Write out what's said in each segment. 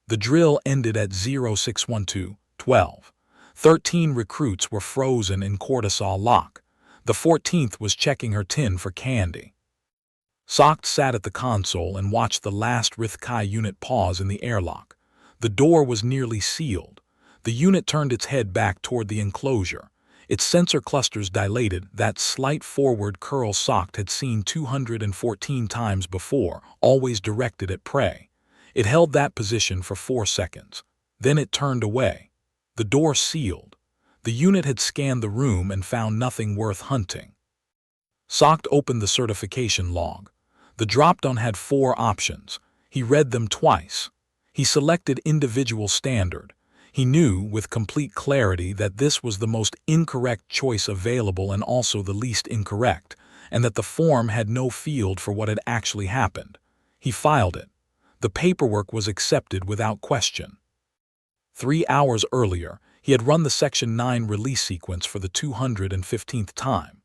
The drill ended at 0612-12. 13 recruits were frozen in cortisol lock. The 14th was checking her tin for candy. Sokt sat at the console and watched the last Rithkai unit pause in the airlock. The door was nearly sealed. The unit turned its head back toward the enclosure. Its sensor clusters dilated, that slight forward curl Sokt had seen 214 times before, always directed at prey. It held that position for 4 seconds. Then it turned away. The door sealed. The unit had scanned the room and found nothing worth hunting. Sokt opened the certification log. The drop-down had 4 options. He read them twice. He selected individual standard. He knew with complete clarity that this was the most incorrect choice available and also the least incorrect, and that the form had no field for what had actually happened. He filed it. The paperwork was accepted without question. 3 hours earlier, he had run the Section 9 release sequence for the 215th time.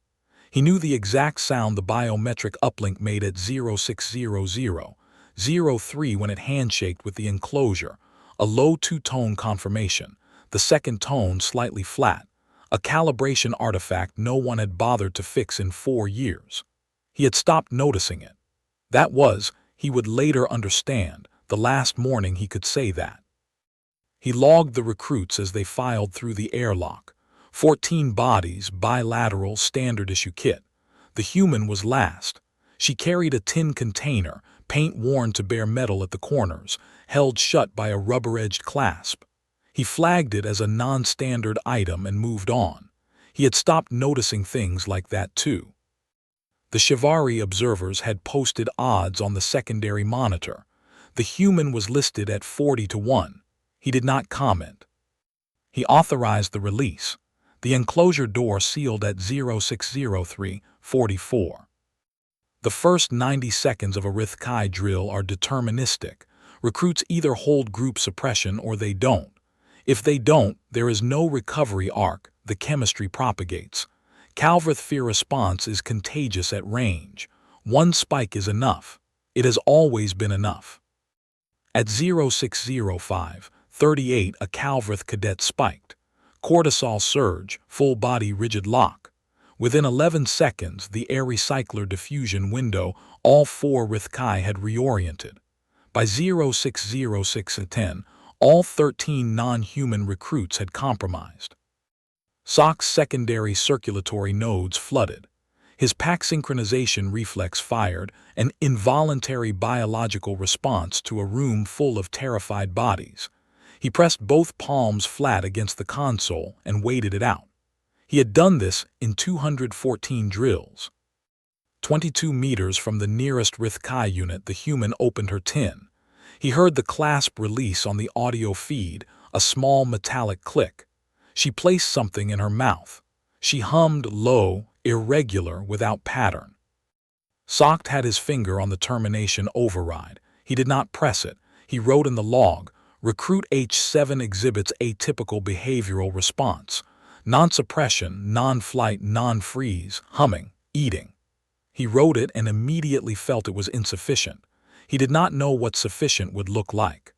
He knew the exact sound the biometric uplink made at 0600-03 when it handshaked with the enclosure, a low 2-tone confirmation, the second tone slightly flat, a calibration artifact no one had bothered to fix in 4 years. He had stopped noticing it. That was, he would later understand, the last morning he could say that. He logged the recruits as they filed through the airlock. 14 bodies, bilateral, standard-issue kit. The human was last. She carried a tin container, paint worn to bare metal at the corners, held shut by a rubber-edged clasp. He flagged it as a non-standard item and moved on. He had stopped noticing things like that too. The Shivari observers had posted odds on the secondary monitor. The human was listed at 40-1. He did not comment. He authorized the release. The enclosure door sealed at 0603-44. The first 90 seconds of a Rithkai drill are deterministic. Recruits either hold group suppression or they don't. If they don't, there is no recovery arc, the chemistry propagates. Calvrith fear response is contagious at range. 1 spike is enough. It has always been enough. At 0605-38, a Calvrith cadet spiked. Cortisol surge, full body rigid lock. Within 11 seconds, the air recycler diffusion window, all 4 Rithkai had reoriented. By 0606-10, all 13 non-human recruits had compromised. Sokt's secondary circulatory nodes flooded. His pack synchronization reflex fired, an involuntary biological response to a room full of terrified bodies. He pressed both palms flat against the console and waited it out. He had done this in 214 drills. 22 meters from the nearest Rithkai unit, the human opened her tin. He heard the clasp release on the audio feed, a small metallic click. She placed something in her mouth. She hummed low, irregular, without pattern. Sokt had his finger on the termination override. He did not press it. He wrote in the log, Recruit H7 exhibits atypical behavioral response. Non-suppression, non-flight, non-freeze, humming, eating. He wrote it and immediately felt it was insufficient. He did not know what sufficient would look like.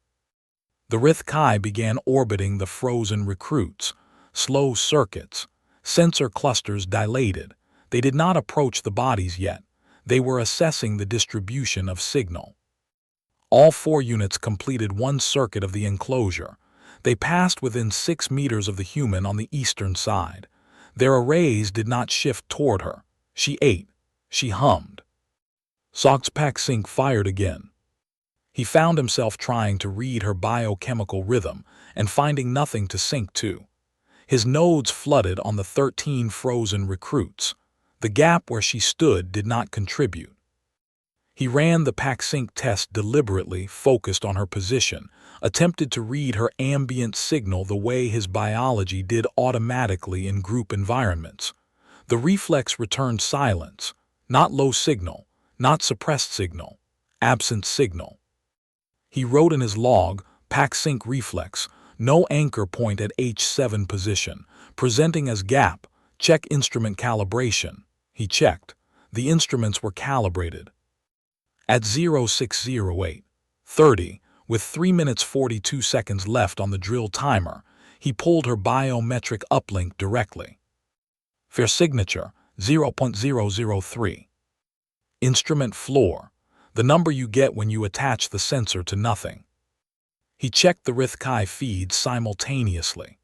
The Rithkai began orbiting the frozen recruits. Slow circuits. Sensor clusters dilated. They did not approach the bodies yet. They were assessing the distribution of signal. All 4 units completed 1 circuit of the enclosure. They passed within 6 meters of the human on the eastern side. Their arrays did not shift toward her. She ate. She hummed. Sokt's pack sync fired again. He found himself trying to read her biochemical rhythm and finding nothing to sync to. His nodes flooded on the 13 frozen recruits. The gap where she stood did not contribute. He ran the pack sync test deliberately, focused on her position, attempted to read her ambient signal the way his biology did automatically in group environments. The reflex returned silence, not low signal, not suppressed signal, absent signal. He wrote in his log, pack sync reflex, no anchor point at H7 position, presenting as gap, check instrument calibration. He checked. The instruments were calibrated. At 0608-30, With 3 minutes 42 seconds left on the drill timer, he pulled her biometric uplink directly. Fair signature, 0.003. Instrument floor, the number you get when you attach the sensor to nothing. He checked the Rithkai feeds simultaneously.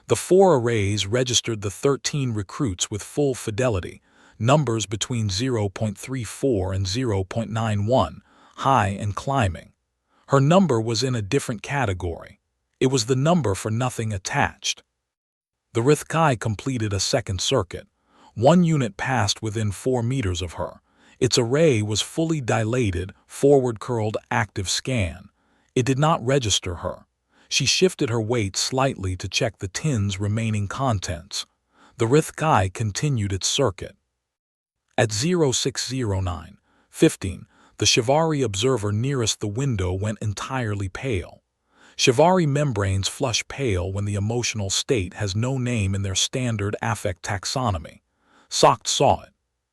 The 4 arrays registered the 13 recruits with full fidelity, numbers between 0.34 and 0.91, high and climbing. Her number was in a different category. It was the number for nothing attached. The Rithkai completed a second circuit. 1 unit passed within 4 meters of her. Its array was fully dilated, forward-curled active scan. It did not register her. She shifted her weight slightly to check the tin's remaining contents. The Rithkai continued its circuit. At 0609:15, the Shivari observer nearest the window went entirely pale. Shivari membranes flush pale when the emotional state has no name in their standard affect taxonomy. Sokt saw it.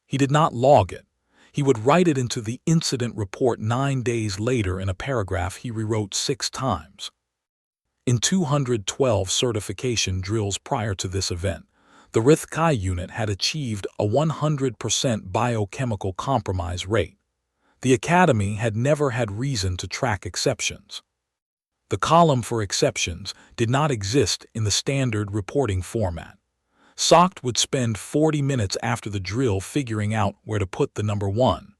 He did not log it. He would write it into the incident report 9 days later in a paragraph he rewrote 6 times. In 212 certification drills prior to this event, the Rithkai unit had achieved a 100% biochemical compromise rate. The Academy had never had reason to track exceptions. The column for exceptions did not exist in the standard reporting format. Sokt would spend 40 minutes after the drill figuring out where to put the number 1.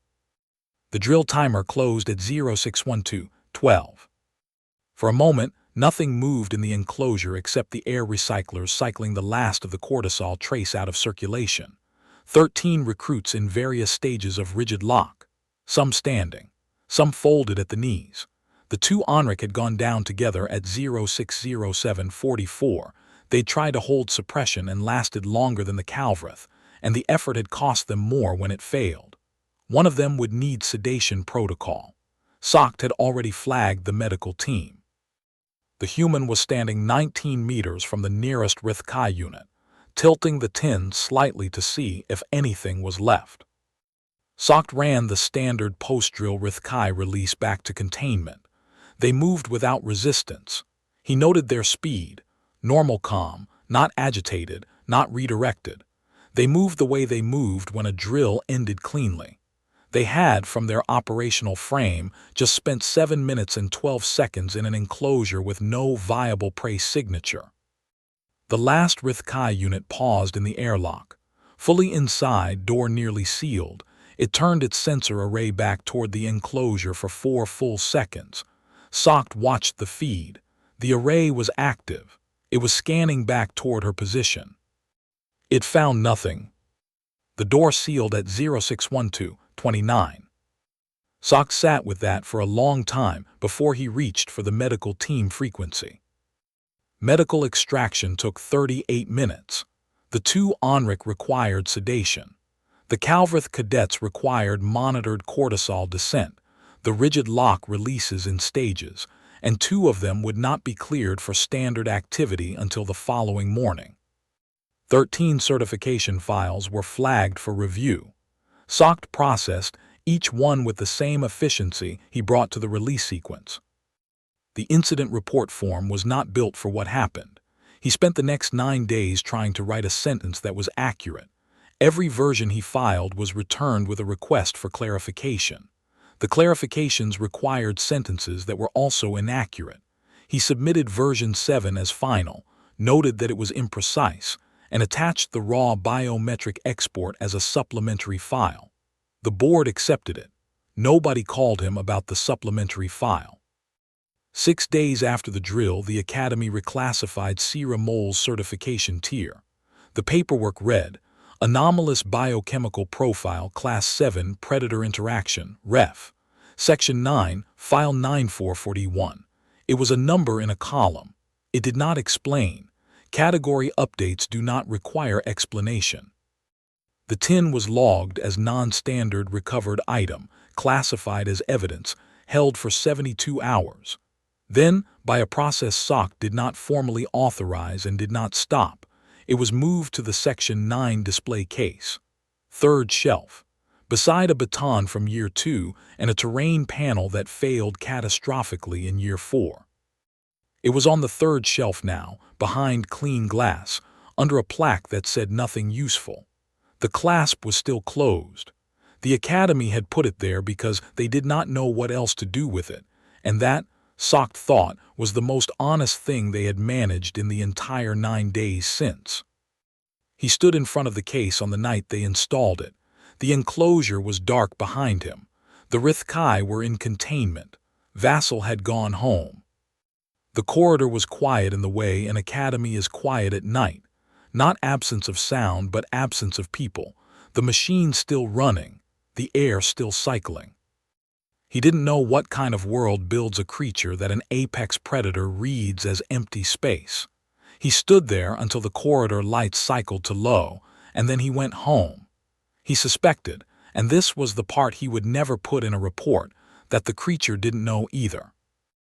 The drill timer closed at 0612:12. For a moment, nothing moved in the enclosure except the air recyclers cycling the last of the cortisol trace out of circulation. 13 recruits in various stages of rigid lock, some standing, some folded at the knees. The 2 Onrik had gone down together at 0607:44. They tried to hold suppression and lasted longer than the Calvrith, and the effort had cost them more when it failed. One of them would need sedation protocol. Sokt had already flagged the medical team. The human was standing 19 meters from the nearest Rithkai unit, tilting the tin slightly to see if anything was left. Sokt ran the standard post-drill Rithkai release back to containment. They moved without resistance. He noted their speed. Normal calm, not agitated, not redirected. They moved the way they moved when a drill ended cleanly. They had, from their operational frame, just spent 7 minutes and 12 seconds in an enclosure with no viable prey signature. The last Rithkai unit paused in the airlock. Fully inside, door nearly sealed, it turned its sensor array back toward the enclosure for 4 full seconds. Sokt watched the feed. The array was active. It was scanning back toward her position. It found nothing. The door sealed at 0612:29. Sokt sat with that for a long time before he reached for the medical team frequency. Medical extraction took 38 minutes. The 2 Onrik required sedation. The Calvrith cadets required monitored cortisol descent, the rigid lock releases in stages, and 2 of them would not be cleared for standard activity until the following morning. 13 certification files were flagged for review. Sokt processed, each one with the same efficiency he brought to the release sequence. The incident report form was not built for what happened. He spent the next 9 days trying to write a sentence that was accurate. Every version he filed was returned with a request for clarification. The clarifications required sentences that were also inaccurate. He submitted version 7 as final, noted that it was imprecise, and attached the raw biometric export as a supplementary file. The board accepted it. Nobody called him about the supplementary file. 6 days after the drill, the Academy reclassified Sierra Mole's certification tier. The paperwork read, Anomalous Biochemical Profile Class 7 Predator Interaction, Ref. Section 9, File 9441. It was a number in a column. It did not explain. Category updates do not require explanation. The tin was logged as non-standard recovered item, classified as evidence, held for 72 hours. Then, by a process Sokt did not formally authorize and did not stop, it was moved to the Section 9 display case. Third shelf. beside a baton from year 2 and a terrain panel that failed catastrophically in year 4. It was on the third shelf now, behind clean glass, under a plaque that said nothing useful. The clasp was still closed. The Academy had put it there because they did not know what else to do with it, and that, Sock thought, was the most honest thing they had managed in the entire 9 days since. He stood in front of the case on the night they installed it. The enclosure was dark behind him. The Rithkai were in containment. Vassal had gone home. The corridor was quiet in the way an academy is quiet at night. Not absence of sound, but absence of people. The machine still running, the air still cycling. He didn't know what kind of world builds a creature that an apex predator reads as empty space. He stood there until the corridor lights cycled to low, and then he went home. He suspected, and this was the part he would never put in a report, that the creature didn't know either.